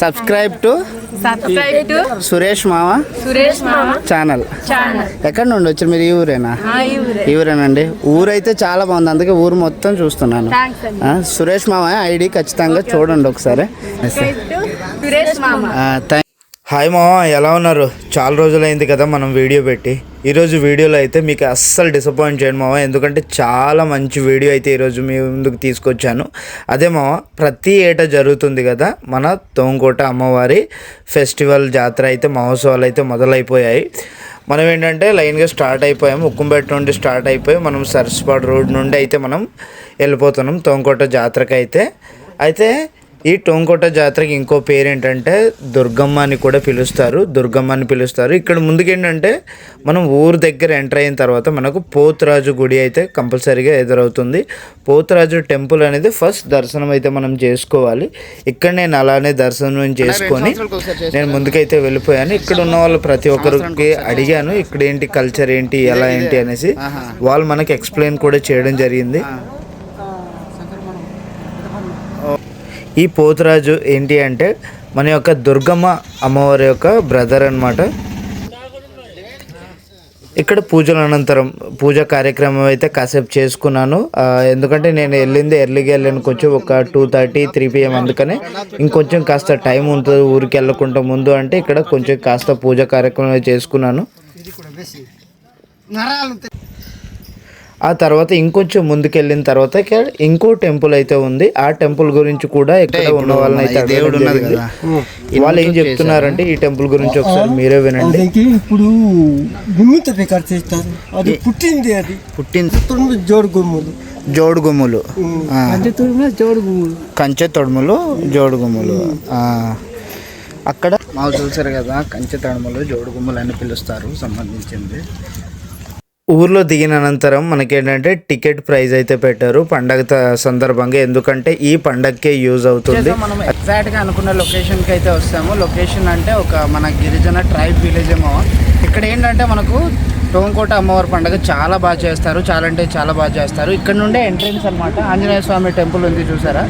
Subscribe to Suresh మామ channel. ఎక్కడ నుండి వచ్చారు మీరు? ఈ ఊరేనా? ఈ ఊరేనండి. ఊరైతే చాలా బాగుంది, అందుకే ఊరు మొత్తం చూస్తున్నాను. సురేష్ మామ ఐడి ఖచ్చితంగా చూడండి ఒకసారి. హాయ్ మామ, ఎలా ఉన్నారు? చాలా రోజులైంది కదా మనం వీడియో పెట్టి. ఈరోజు వీడియోలో అయితే మీకు అస్సలు డిసప్పాయింట్ చేయండి మామ, ఎందుకంటే చాలా మంచి వీడియో అయితే ఈరోజు మీ ముందుకు తీసుకొచ్చాను. అదే మామ, ప్రతి ఏటా జరుగుతుంది కదా మన తోంకోట అమ్మవారి ఫెస్టివల్ జాతర అయితే, మహోత్సవాలు అయితే మొదలైపోయాయి. మనం ఏంటంటే లైన్గా స్టార్ట్ అయిపోయాము, ఉక్కుంపేట నుండి స్టార్ట్ అయిపోయి మనం సరస్పాడు రోడ్ నుండి అయితే మనం వెళ్ళిపోతున్నాం తోంకోట జాతరకి అయితే ఈ టోంకోట జాతరకి ఇంకో పేరు ఏంటంటే దుర్గమ్మ అని కూడా పిలుస్తారు. ఇక్కడ ముందుకేంటంటే మనం ఊరు దగ్గర ఎంటర్ అయిన తర్వాత మనకు పోతురాజు గుడి అయితే కంపల్సరీగా ఎదురవుతుంది. పోతురాజు టెంపుల్ అనేది ఫస్ట్ దర్శనం అయితే మనం చేసుకోవాలి. ఇక్కడ నేను అలానే దర్శనం చేసుకొని నేను ముందుకైతే వెళ్ళిపోయాను. ఇక్కడ ఉన్న వాళ్ళు ప్రతి ఒక్కరికి అడిగాను ఇక్కడ ఏంటి కల్చర్ ఏంటి ఎలా ఏంటి అనేసి. వాళ్ళు మనకి ఎక్స్ప్లెయిన్ కూడా చేయడం జరిగింది. ఈ పోతురాజు ఏంటి అంటే మన యొక్క దుర్గమ్మ అమ్మవారి యొక్క బ్రదర్ అన్నమాట. ఇక్కడ పూజల అనంతరం పూజా కార్యక్రమం అయితే కాసేపు చేసుకున్నాను. ఎందుకంటే నేను ఎర్లీగా వెళ్ళాను, కొంచెం ఒక 2:30, 3 PM. అందుకనే ఇంకొంచెం కాస్త టైం ఉంటుంది ఊరికి వెళ్ళకుండా ముందు అంటే ఇక్కడ కొంచెం కాస్త పూజా కార్యక్రమం చేసుకున్నాను. ఆ తర్వాత ఇంకొంచెం ముందుకెళ్ళిన తర్వాత ఇక్కడ ఇంకో టెంపుల్ అయితే ఉంది. ఆ టెంపుల్ గురించి కూడా ఇక్కడ ఉన్న వాళ్ళని అయితే దేవుడు ఉన్నది కదా, వాళ్ళు ఏం చెప్తున్నారంటే ఈ టెంపుల్ గురించి ఒకసారి మీరే వినండి. ఇప్పుడు పుట్టింది జోడుగుమ్ములు, కంచె తొడుములు, జోడుగుమ్ములు. అక్కడ మాకు చూసారు కదా, కంచె తొడుములు, జోడుగుమ్ములు అని పిలుస్తారు సంబంధించింది. ఊర్లో దిగిన అనంతరం మనకేంటంటే టికెట్ ప్రైస్ అయితే పెట్టారు పండగ సందర్భంగా, ఎందుకంటే ఈ పండగకే యూజ్ అవుతుంది. మనం ఎగ్జాక్ట్గా అనుకున్న లొకేషన్కి అయితే వస్తాము. లొకేషన్ అంటే ఒక మన గిరిజన ట్రైబ్ విలేజ్ ఏమో. ఇక్కడ ఏంటంటే మనకు టోంకోట అమ్మవారి పండుగ చాలా బాగా చేస్తారు, చాలా అంటే చాలా బాగా చేస్తారు. ఇక్కడ నుండే ఎంట్రెన్స్ అనమాట. ఆంజనేయ స్వామి టెంపుల్ ఉంది చూసారా,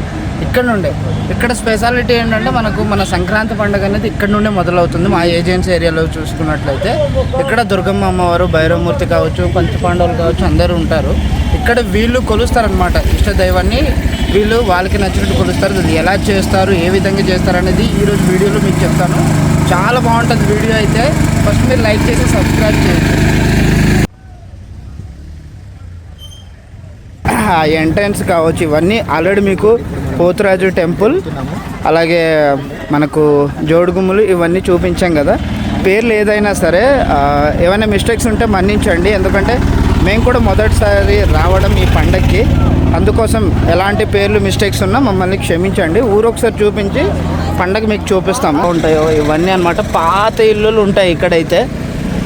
ఇక్కడ స్పెషాలిటీ ఏంటంటే మనకు మన సంక్రాంతి పండుగ అనేది ఇక్కడ నుండే మొదలవుతుంది. మా ఏజెన్సీ ఏరియాలో చూసుకున్నట్లయితే ఇక్కడ దుర్గమ్మ అమ్మవారు, భైరవమూర్తి కావచ్చు, పంచపాండవులు కావచ్చు, అందరూ ఉంటారు. ఇక్కడ వీళ్ళు కొలుస్తారనమాట ఇష్టదైవాన్ని. వీళ్ళు వాళ్ళకి నచ్చినట్టు కొలుస్తారు. అది ఎలా చేస్తారు, ఏ విధంగా చేస్తారు అనేది ఈరోజు వీడియోలో మీకు చెప్తాను. చాలా బాగుంటుంది వీడియో అయితే. ఫస్ట్ మీరు లైక్ చేసి సబ్స్క్రైబ్ చేయండి. ఎంట్రన్స్ కావచ్చు, ఇవన్నీ ఆల్రెడీ మీకు పోతురాజు టెంపుల్, అలాగే మనకు జోడుగుమ్ములు ఇవన్నీ చూపించాం కదా. పేర్లు ఏదైనా సరే ఏమైనా మిస్టేక్స్ ఉంటే మన్నించండి, ఎందుకంటే మేము కూడా మొదటిసారి రావడం ఈ పండగకి. అందుకోసం ఎలాంటి పేర్లు మిస్టేక్స్ ఉన్నా మమ్మల్ని క్షమించండి. ఊరు ఒకసారి చూపించి పండగ మీకు చూపిస్తాము. ఉంటాయో ఇవన్నీ అన్నమాట. పాత ఇల్లులు ఉంటాయి ఇక్కడైతే.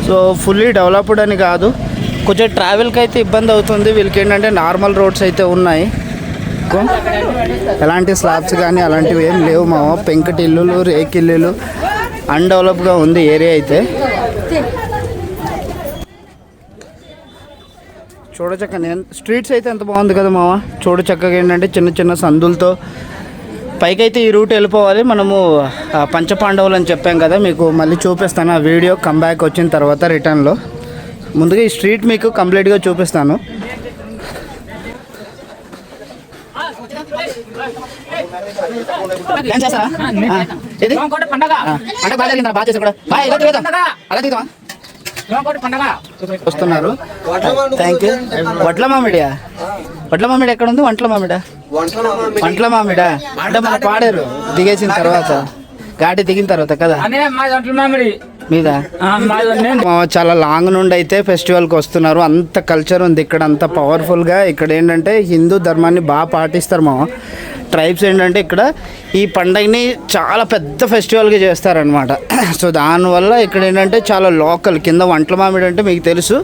సో ఫుల్లీ డెవలప్డ్ అని కాదు, కొంచెం ట్రావెల్కి అయితే ఇబ్బంది అవుతుంది. వీళ్ళకి ఏంటంటే నార్మల్ రోడ్స్ అయితే ఉన్నాయి, ఎలాంటి స్లాబ్స్ కానీ అలాంటివి ఏం లేవు మామ. పెంకటి ఇల్లులు, రేకిల్లులు, అన్డెవలప్గా ఉంది ఏరియా అయితే. చూడచక్కగా స్ట్రీట్స్ అయితే ఎంత బాగుంది కదా మామ. చూడచక్కగా ఏంటంటే చిన్న చిన్న సందులతో పైకైతే ఈ రూట్ వెళ్ళిపోవాలి. మనము పంచపాండవులు అని చెప్పాం కదా, మీకు మళ్ళీ చూపిస్తాను ఆ వీడియో కంబ్యాక్ వచ్చిన తర్వాత రిటర్న్లో. ముందుగా ఈ స్ట్రీట్ మీకు కంప్లీట్గా చూపిస్తాను. వస్తున్నారు. Thank you. వడ్ల మామిడి ఎక్కడ ఉంది? వంటల మామిడ అంటే మన పాడారు దిగేసిన తర్వాత, ఘాటి దిగిన తర్వాత కదా మీద. చాలా లాంగ్ నుండి అయితే ఫెస్టివల్కి వస్తున్నారు. అంత కల్చర్ ఉంది ఇక్కడ, అంత పవర్ఫుల్గా. ఇక్కడ ఏంటంటే హిందూ ధర్మాన్ని బాగా పాటిస్తారు మా ట్రైబ్స్. ఏంటంటే ఇక్కడ ఈ పండగని చాలా పెద్ద ఫెస్టివల్గా చేస్తారనమాట. సో దానివల్ల ఇక్కడ ఏంటంటే చాలా లోకల్. కింద వంటల మామిడి అంటే మీకు తెలుసు,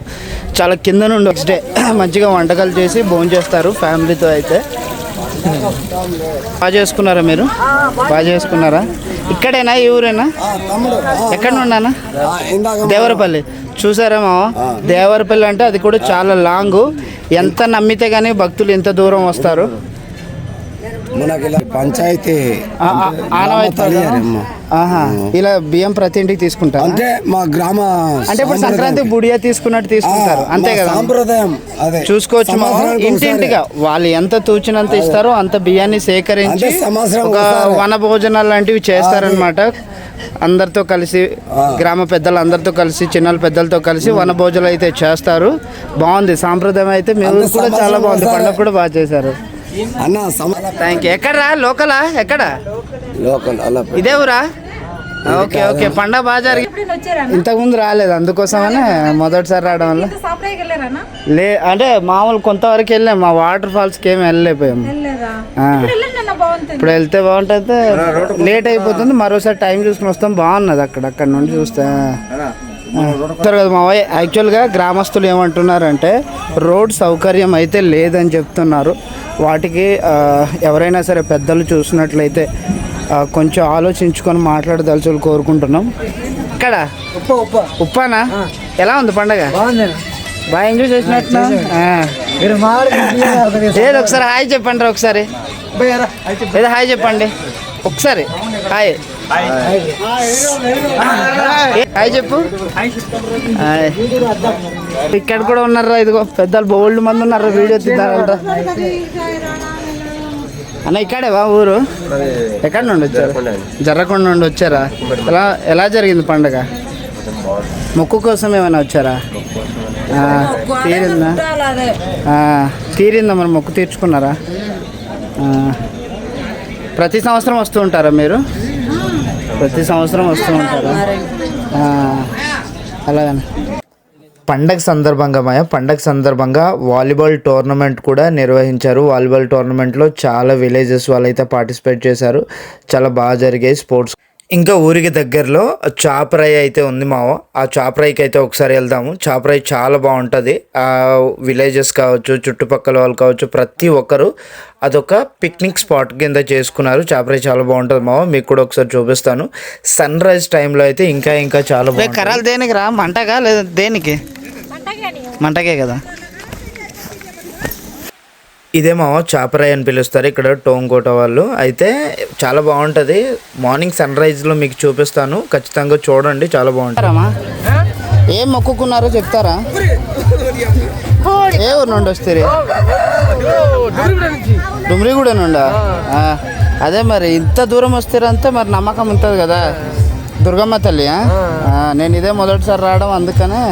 చాలా కింద నుండి నెక్స్ట్ డే మంచిగా వంటకాలు చేసి భోంచేస్తారు ఫ్యామిలీతో అయితే. బాగా చేసుకున్నారా మీరు? బాగా చేసుకున్నారా? ఇక్కడేనా, ఈ ఊరేనా? ఎక్కడ ఉన్నానా? దేవరపల్లి. చూసారేమో, దేవరపల్లి అంటే అది కూడా చాలా లాంగ్. ఎంత నమ్మితే కానీ భక్తులు ఎంత దూరం వస్తారు. పంచాయతీ ఇలా బియ్యం ప్రతి ఇంటికి తీసుకుంటారు అంటే మా గ్రామ అంటే ఇప్పుడు సంక్రాంతి బుడియా తీసుకున్నట్టు తీసుకుంటారు అంతే కదా సాంప్రదాయం. అదే చూసుకోవచ్చు. ఇంటింటిగా వాళ్ళు ఎంత తూచినంత ఇస్తారో అంత బియ్యాన్ని సేకరించి ఒక వన భోజనాలు లాంటివి చేస్తారనమాట. అందరితో కలిసి గ్రామ పెద్దలు అందరితో కలిసి చిన్నల పెద్దలతో కలిసి వన భోజనాలు అయితే చేస్తారు. బాగుంది సాంప్రదాయం అయితే. మీరు కూడా చాలా బాగుంది, పండుగ కూడా బాగా చేశారు అన్న. Thank you. ఎక్కడరా? లోకలా? ఎక్కడ? లోకల్. ఇదే ఊరా? Okay okay. పండగ బాగా జరిగింది. ఇంతకుముందు రాలేదు, అందుకోసమనే మొదటిసారి రావడం వల్ల అంటే మామూలు కొంతవరకు వెళ్ళాం. మా వాటర్ ఫాల్స్కి ఏమి వెళ్ళలేకపోయాము. ఇప్పుడు వెళ్తే బాగుంటుంది. లేట్ అయిపోతుంది, మరోసారి టైం చూసుకుని వస్తాం. బాగున్నది అక్కడ నుండి చూస్తే కదా మావయ్య. యాక్చువల్గా గ్రామస్తులు ఏమంటున్నారంటే రోడ్ సౌకర్యం అయితే లేదని చెప్తున్నారు. వాటికి ఎవరైనా సరే పెద్దలు చూసినట్లయితే కొంచెం ఆలోచించుకొని మాట్లాడదలుచులు కోరుకుంటున్నాం. ఇక్కడ ఉప్పానా? ఎలా ఉంది పండగ? బాగా ఎంజాయ్ చేసినట్టు. ఏదో ఒకసారి హాయ్ చెప్పండి రా. ఒకసారి ఏదో హాయ్ చెప్పండి ఒకసారి. హాయ్ హాయ్ చెప్పు. ఇక్కడ కూడా ఉన్నారా? ఇదిగో పెద్దలు బోల్డ్ మంది ఉన్నారా? వీడియో తీద్దారంట అన్న. ఇక్కడే వా ఊరు? ఎక్కడ నుండి వచ్చారు? జర్రకొండ నుండి వచ్చారా? ఎలా జరిగింది పండుగ? మొక్కు కోసం ఏమైనా వచ్చారా? తీరిందా మరి? మొక్కు తీర్చుకున్నారా? ప్రతి సంవత్సరం వస్తూ ఉంటారా మీరు? ప్రతి సంవత్సరం వస్తూ ఉంటారా? అలాగని పండగ సందర్భంగా వాలీబాల్ టోర్నమెంట్ కూడా నిర్వహించారు. వాలీబాల్ టోర్నమెంట్లో చాలా విలేజెస్ వాళ్ళైతే పార్టిసిపేట్ చేశారు. చాలా బాగా జరిగాయి స్పోర్ట్స్. ఇంకా ఊరికి దగ్గరలో చాపరాయి అయితే ఉంది మావ. ఆ చాపరాయికి అయితే ఒకసారి వెళ్దాము. చాపరాయి చాలా బాగుంటుంది. ఆ విలేజెస్ కావచ్చు, చుట్టుపక్కల వాళ్ళు కావచ్చు, ప్రతి ఒక్కరు అదొక పిక్నిక్ స్పాట్ కింద చేసుకున్నారు. చాపరాయి చాలా బాగుంటుంది మావ. మీకు కూడా ఒకసారి చూపిస్తాను. సన్ రైజ్ టైంలో అయితే ఇంకా చాలా బాగుంటుంది. కరాలు దేనికి రా? మంటగా లేదా దేనికి? మంటకే కదా. ఇదేమో చాపరాయి అని పిలుస్తారు ఇక్కడ టోంకోట వాళ్ళు. అయితే చాలా బాగుంటుంది. మార్నింగ్ సన్ రైజ్లో మీకు చూపిస్తాను, ఖచ్చితంగా చూడండి. చాలా బాగుంటుందమ్మా. ఏం మొక్కుకున్నారో చెప్తారా? ఏ ఊరు నుండి వస్తారు? డుమ్రిగూడ నుండా? అదే మరి ఇంత దూరం వస్తారంటే మరి నమ్మకం ఉంటుంది కదా. దుర్గమ్మ తల్లి. నేను ఇదే మొదటిసారి రావడం, అందుకనే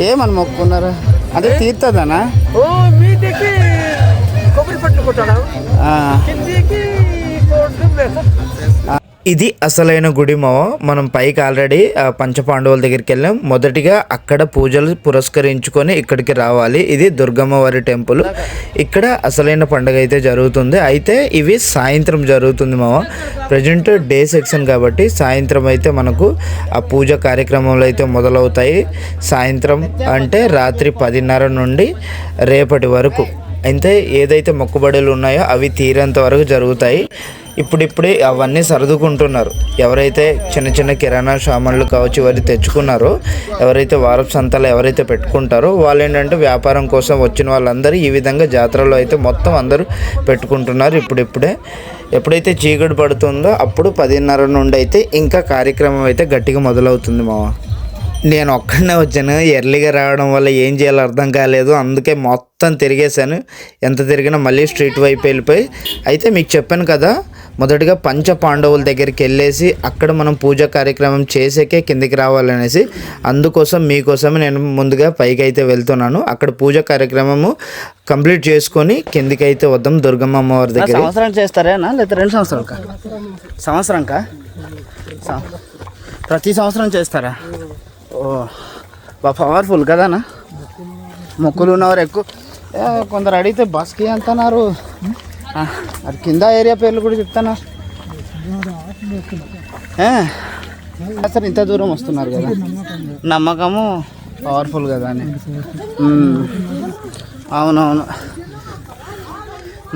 ఏమని మొక్కుకున్నారు? అదే తీర్థదనా? ఇది అసలైన గుడి మావ. మనం పైకి ఆల్రెడీ పంచపాండవుల దగ్గరికి వెళ్ళాం. మొదటిగా అక్కడ పూజలు పురస్కరించుకొని ఇక్కడికి రావాలి. ఇది దుర్గమ్మ వారి టెంపుల్. ఇక్కడ అసలైన పండుగ అయితే జరుగుతుంది. అయితే ఇవి సాయంత్రం జరుగుతుంది మావ. ప్రజెంట్ డే సెక్షన్ కాబట్టి సాయంత్రం అయితే మనకు ఆ పూజ కార్యక్రమాలు అయితే మొదలవుతాయి. సాయంత్రం అంటే రాత్రి 10:30 నుండి రేపటి వరకు. అయితే ఏదైతే మొక్కుబడులు ఉన్నాయో అవి తీరేంత వరకు జరుగుతాయి. ఇప్పుడిప్పుడే అవన్నీ సర్దుకుంటున్నారు. ఎవరైతే చిన్న కిరాణా సామాన్లు కావచ్చు ఇవన్నీ తెచ్చుకున్నారో, ఎవరైతే వారపు సంతలు ఎవరైతే పెట్టుకుంటారో వాళ్ళు ఏంటంటే వ్యాపారం కోసం వచ్చిన వాళ్ళందరూ ఈ విధంగా జాతరలో అయితే మొత్తం అందరూ పెట్టుకుంటున్నారు. ఎప్పుడైతే చీకటి పడుతుందో అప్పుడు 10:30 నుండి అయితే ఇంకా కార్యక్రమం అయితే గట్టిగా మొదలవుతుంది మావ. నేను ఒక్కడనే వచ్చాను. ఎర్లీగా రావడం వల్ల ఏం చేయాలో అర్థం కాలేదు. అందుకే మొత్తం తిరిగేశాను. ఎంత తిరిగినా మళ్ళీ స్ట్రీట్ వైపు వెళ్ళిపోయి. అయితే మీకు చెప్పాను కదా, మొదటిగా పంచ పాండవుల దగ్గరికి వెళ్ళేసి అక్కడ మనం పూజా కార్యక్రమం చేసేకే కిందికి రావాలనేసి, అందుకోసం మీకోసమే నేను ముందుగా పైకి అయితే వెళ్తున్నాను. అక్కడ పూజా కార్యక్రమము కంప్లీట్ చేసుకొని కిందికి అయితే వద్దాం దుర్గమ్మ అమ్మవారి దగ్గర. సంవత్సరం చేస్తారేనా లేదా 2 సంవత్సరాలకా? సంవత్సరంకా? ప్రతి సంవత్సరం చేస్తారా? ఓ బాగా పవర్ఫుల్ కదానా? మొక్కులు ఉన్నవారు ఎక్కువ. కొందరు అడిగితే బస్కి అంటున్నారు. అది కింద ఏరియా పేర్లు కూడా చెప్తానా? సరే ఇంత దూరం వస్తున్నారు కదా, నమ్మకము పవర్ఫుల్ కదా అని. అవునవును.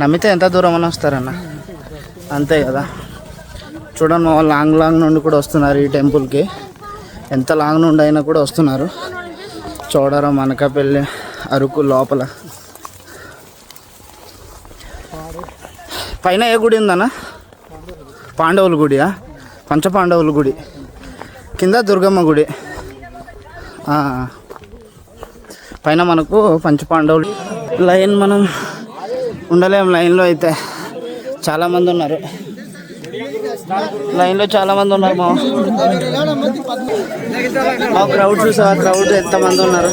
నమ్మితే ఎంత దూరం అని వస్తారన్న, అంతే కదా. చూడండి మా వాళ్ళు లాంగ్ లాంగ్ నుండి కూడా వస్తున్నారు ఈ టెంపుల్కి. ఎంత లాంగ్ నుండి అయినా కూడా వస్తున్నారు. చోడవరం, అనకాపల్లి, అరకు లోపల. పైన ఏ గుడి ఉందన్న? పాండవుల గుడియా? పంచపాండవుల గుడి. కింద దుర్గమ్మ గుడి. పైన మనకు పంచపాండవులు. లైన్ మనం ఉండలేం లైన్లో అయితే. చాలామంది ఉన్నారు లైన్లో, చాలామంది ఉన్నారు. మా క్రౌడ్ చూసా, క్రౌడ్ ఎంతమంది ఉన్నారు.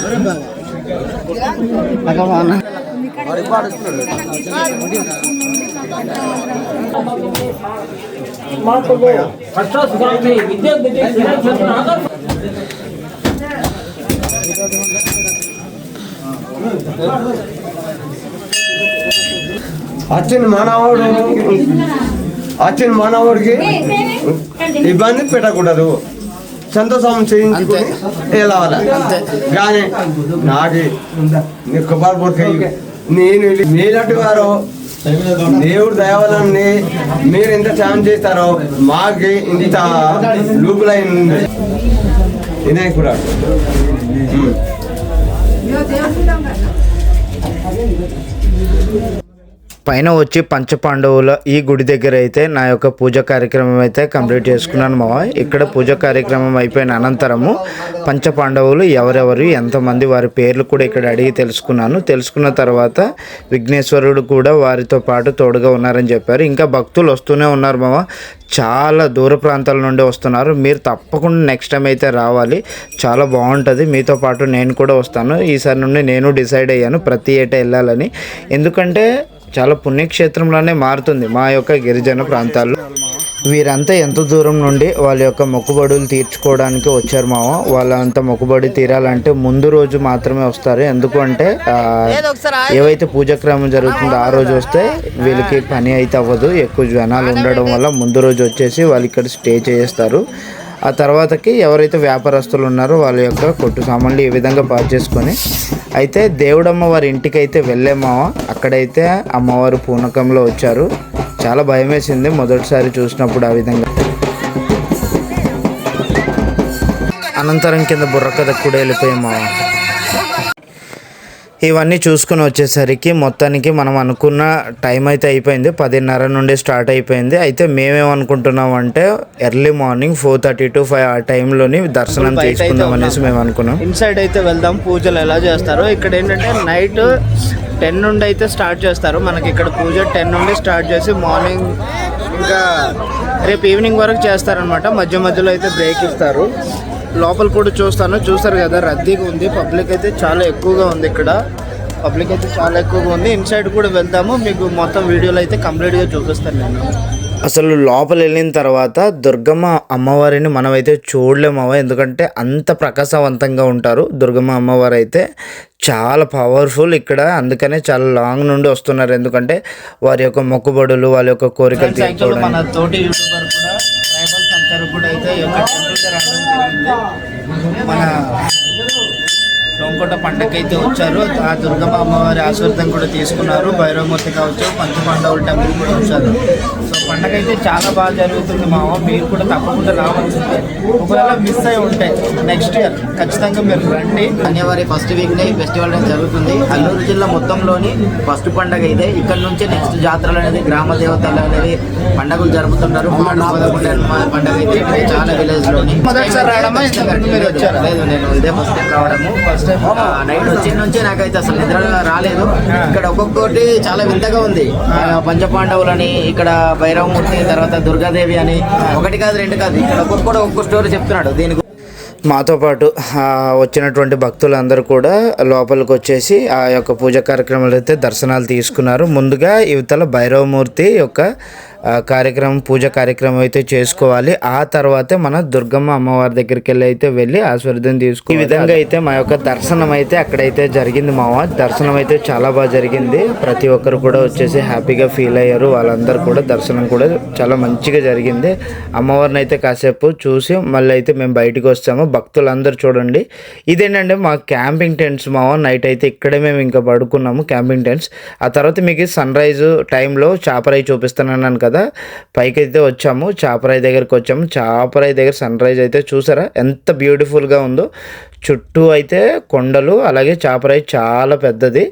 వచ్చిన మానవుడికి ఇబ్బంది పెట్టకూడదు, సంతోషం చేయించుకొని వెళ్ళాలి. కానీ నాకు నేను మీలాంటి వారు దేవుడు దయవలని మీరు ఎంత సాయం చేస్తారో మాకి ఇంత లూపులైంది వినాయకుడు. పైన వచ్చి పంచపాండవుల ఈ గుడి దగ్గర అయితే నా యొక్క పూజ కార్యక్రమం అయితే కంప్లీట్ చేసుకున్నాను మావ. ఇక్కడ పూజ కార్యక్రమం అయిపోయిన అనంతరము పంచపాండవులు ఎవరెవరు, ఎంతమంది, వారి పేర్లు కూడా ఇక్కడ అడిగి తెలుసుకున్న తర్వాత విఘ్నేశ్వరుడు కూడా వారితో పాటు తోడుగా ఉన్నారని చెప్పారు. ఇంకా భక్తులు వస్తూనే ఉన్నారు మావ. చాలా దూర ప్రాంతాల నుండి వస్తున్నారు. మీరు తప్పకుండా నెక్స్ట్ టైం అయితే రావాలి, చాలా బాగుంటుంది. మీతో పాటు నేను కూడా వస్తాను. ఈసారి నుండి నేను డిసైడ్ అయ్యాను ప్రతి ఏటా వెళ్ళాలని. ఎందుకంటే చాలా పుణ్యక్షేత్రంలోనే మారుతుంది మా యొక్క గిరిజన ప్రాంతాల్లో. వీరంతా ఎంత దూరం నుండి వాళ్ళ యొక్క మొక్కుబడులు తీర్చుకోవడానికి వచ్చారు మావ. వాళ్ళంతా మొక్కుబడి తీరాలంటే ముందు రోజు మాత్రమే వస్తారు. ఎందుకంటే ఏవైతే పూజాక్రమం జరుగుతుందో ఆ రోజు వస్తే వీళ్ళకి పని అయితే అవ్వదు. ఎక్కువ జనాలు ఉండడం వల్ల ముందు రోజు వచ్చేసి వాళ్ళు ఇక్కడ స్టే చేస్తారు. ఆ తర్వాతకి ఎవరైతే వ్యాపారస్తులు ఉన్నారో వాళ్ళ యొక్క కొట్టు సామాన్లు ఈ విధంగా పాస్ చేసుకొని అయితే దేవుడమ్మ వారి ఇంటికి అయితే వెళ్ళామావా. అక్కడైతే అమ్మవారు పూనకంలో వచ్చారు. చాలా భయం వేసింది మొదటిసారి చూసినప్పుడు ఆ విధంగా. అనంతరం కింద బుర్రకథ కూడా వెళ్ళిపోయామావా. ఇవన్నీ చూసుకుని వచ్చేసరికి మొత్తానికి మనం అనుకున్న టైం అయితే అయిపోయింది. 10:30 నుండి స్టార్ట్ అయిపోయింది. అయితే మేమేమనుకుంటున్నాం అంటే ఎర్లీ మార్నింగ్ 4:30 to 5 ఆ టైంలోని దర్శనం చేసుకుందాం అనేసి మేము అనుకున్నాం. ఇన్సైడ్ అయితే వెళ్దాం, పూజలు ఎలా చేస్తారో. ఇక్కడ ఏంటంటే నైట్ 10 నుండి అయితే స్టార్ట్ చేస్తారు. మనకి ఇక్కడ పూజ 10 నుండి స్టార్ట్ చేసి మార్నింగ్ ఇంకా రేపు ఈవినింగ్ వరకు చేస్తారనమాట. మధ్యలో అయితే బ్రేక్ ఇస్తారు. లోపల కూడా చూస్తారు కదా, రద్దీగా ఉంది. పబ్లిక్ అయితే చాలా ఎక్కువగా ఉంది. ఇక్కడ పబ్లిక్ అయితే చాలా ఎక్కువగా ఉంది. ఇన్సైడ్ కూడా వెళ్తాము, మీకు మొత్తం వీడియోలో అయితే కంప్లీట్గా చూపిస్తాను నేను. అసలు లోపల వెళ్ళిన తర్వాత దుర్గమ్మ అమ్మవారిని మనమైతే చూడలేమవ. ఎందుకంటే అంత ప్రకాశవంతంగా ఉంటారు దుర్గమ్మ అమ్మవారు అయితే. చాలా పవర్ఫుల్ ఇక్కడ. అందుకనే చాలా లాంగ్ నుండి వస్తున్నారు. ఎందుకంటే వారి యొక్క మొక్కుబడులు, వాళ్ళ యొక్క కోరికలు తీర్చుకోవడం. మన తోటి యూట్యూబర్ కూడా ట్రైబల్స్ అందరూ కూడా అయితే ఈ యొక్క టెంపుల్కి రావడం జరిగింది. మన లోంకోట పండగకి అయితే వచ్చారు. ఆ దుర్గమ్మ అమ్మవారి ఆశీర్వాదం కూడా తీసుకున్నారు. భైరవమూర్తి కావచ్చు, పంచపాండవుల టెంపుల్ కూడా వచ్చారు. సో పండగ అయితే చాలా బాగా జరుగుతుంది మావ. మీరు కూడా తప్పకుండా రావాల్సిందే. ఒకవేళ మిస్ అయి ఉంటే నెక్స్ట్ ఇయర్ ఖచ్చితంగా మీరు రండి. జనవరి ఫస్ట్ వీక్నే ఫెస్టివల్ అనేది జరుగుతుంది. అల్లూరు జిల్లా మొత్తంలోని ఫస్ట్ పండగ ఇదే. ఇక్కడ నుంచి నెక్స్ట్ జాతరలు అనేది, గ్రామ దేవతలు అనేవి పండుగలు జరుపుతుంటారు. పండుగ అయితే చాలా విలేజ్ లోని మొదటిసారి రావడమా? మీరు వచ్చారా? లేదు, నేను ఇదే ఫస్ట్ టైం రావడము. ఫస్ట్ టైం నైట్ వచ్చిన నుంచి నాకైతే అసలు నిద్ర రాలేదు. ఇక్కడ ఒక్కొక్కటి చాలా వింతగా ఉంది. పంచపాండవులని, ఇక్కడ భైరవమూర్తి, తర్వాత దుర్గాదేవి అని, ఒకటి కాదు రెండు కాదు, ఇక్కడ ఒక్కొక్క స్టోరీ చెప్తున్నాడు. దీని మాతో పాటు వచ్చినటువంటి భక్తులందరూ కూడా లోపలికి వచ్చేసి ఆ యొక్క పూజ కార్యక్రమాలు అయితే దర్శనాలు తీసుకున్నారు. ముందుగా యువతల భైరవమూర్తి యొక్క పూజ కార్యక్రమం అయితే చేసుకోవాలి. ఆ తర్వాతే మన దుర్గమ్మ అమ్మవారి దగ్గరికి వెళ్ళి ఆశీర్వాదం తీసుకోవాలి. ఈ విధంగా అయితే మా యొక్క దర్శనం అయితే అక్కడైతే జరిగింది మామ. దర్శనం అయితే చాలా బాగా జరిగింది. ప్రతి ఒక్కరు కూడా వచ్చేసి హ్యాపీగా ఫీల్ అయ్యారు. వాళ్ళందరూ కూడా దర్శనం కూడా చాలా మంచిగా జరిగింది. అమ్మవారిని అయితే కాసేపు చూసి మళ్ళీ అయితే మేము బయటకు వస్తాము. భక్తులందరూ చూడండి, ఇదేంటంటే మా క్యాంపింగ్ టెంట్స్ మామ. నైట్ అయితే ఇక్కడే మేము ఇంకా పడుకున్నాము క్యాంపింగ్ టెంట్స్. ఆ తర్వాత మీకు సన్ రైజ్ టైంలో చాపరాయి చూపిస్తానన్నాను కదా, పైకి అయితే వచ్చాము. చాపరాయి దగ్గరికి వచ్చాము. చాపరాయి దగ్గర సన్ రైజ్ అయితే చూసారా ఎంత బ్యూటిఫుల్గా ఉందో. చుట్టూ అయితే కొండలు, అలాగే చాపరాయి చాలా పెద్దది.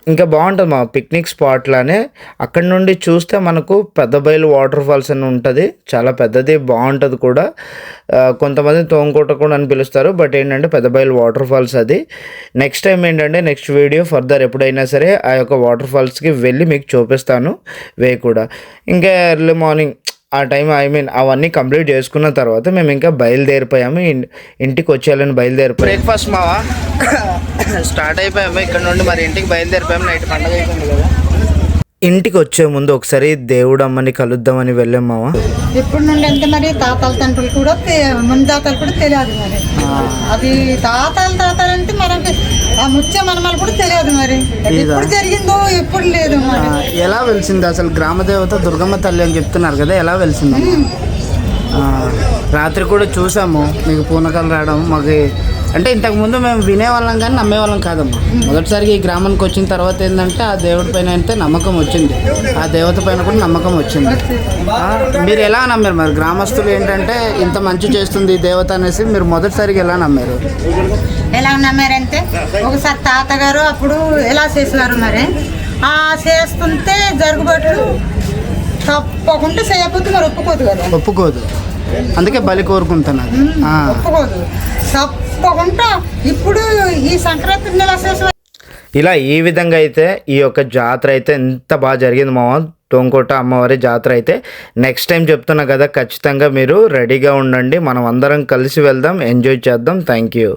ఇంకా బాగుంటుంది మా పిక్నిక్ స్పాట్ లానే. అక్కడ నుండి చూస్తే మనకు పెద్ద బయలు వాటర్ ఫాల్స్ అని ఉంటుంది, చాలా పెద్దది, బాగుంటుంది కూడా. కొంతమంది తోంకోట కూడా అని పిలుస్తారు, బట్ ఏంటంటే పెద్ద బయలు వాటర్ ఫాల్స్ అది. నెక్స్ట్ టైం ఏంటంటే నెక్స్ట్ వీడియో ఫర్దర్ ఎప్పుడైనా సరే ఆ యొక్క వాటర్ ఫాల్స్కి వెళ్ళి మీకు చూపిస్తాను వే కూడా. ఇంకా ఎర్లీ మార్నింగ్ ఆ టైం అవన్నీ కంప్లీట్ చేసుకున్న తర్వాత మేము ఇంకా బయలుదేరిపోయాము. ఇంటికి వచ్చేయాలని బయలుదేరిపోయాము. బ్రేక్ఫాస్ట్ మావా స్టార్ట్ అయిపోయాము ఇక్కడ నుండి. మరి ఇంటికి బయలుదేరిపోయాము. నైట్ పండుగ అయిపోయింది కదా. ఇంటికి వచ్చే ముందు ఒకసారి దేవుడు అమ్మని కలుద్దామని వెళ్ళాం మావా. ఇప్పుడు నుండి అంటే మరి తాతల తండ్రులు కూడా ముందాతలు కూడా తెలియదు మరి. అది తాతలు అంటే మనకి ఆ ముత్య మనమలు కూడా తెలియదు మరి. ఎప్పుడు జరిగిందో ఎప్పుడు లేదు మరి. ఎలా వెలిసింది అసలు గ్రామదేవత దుర్గమ్మ తల్లి అని చెప్తున్నారు కదా, ఎలా వెలిసింది? రాత్రి కూడా చూసాము మీకు పూనకాలు రావడం. మాకు అంటే ఇంతకుముందు మేము వినేవాళ్ళం కానీ నమ్మేవాళ్ళం కాదమ్మా. మొదటిసారికి ఈ గ్రామానికి వచ్చిన తర్వాత ఏంటంటే ఆ దేవుడి పైన అయితే నమ్మకం వచ్చింది, ఆ దేవత పైన కూడా నమ్మకం వచ్చింది. మీరు ఎలా నమ్మారు మరి? గ్రామస్తులు ఏంటంటే ఇంత మంచి చేస్తుంది ఈ దేవత అనేసి మీరు మొదటిసారికి ఎలా నమ్మారు? ఎలా నమ్మారంటే ఒకసారి తాతగారు అప్పుడు ఎలా చేసినారు మరి, ఆ చేస్తుంటే జరుగుబాట్లు తప్పకుండా చేయకపోతే మరి ఒప్పుకోదు కదా. ఒప్పుకోదు, అందుకే బలి కోరుకుంటున్నారు. ఒప్పుకోదు తప్పకుండా. ఇప్పుడు ఈ సంక్రాంతి నెల ఇలా ఈ విధంగా అయితే ఈ యొక్క జాతర అయితే ఎంత బాగా జరిగింది మామ. టోంకోట అమ్మవారి జాతర అయితే నెక్స్ట్ టైం చెప్తున్నా కదా, ఖచ్చితంగా మీరు రెడీగా ఉండండి. మనం అందరం కలిసి వెళ్దాం, ఎంజాయ్ చేద్దాం. Thank you.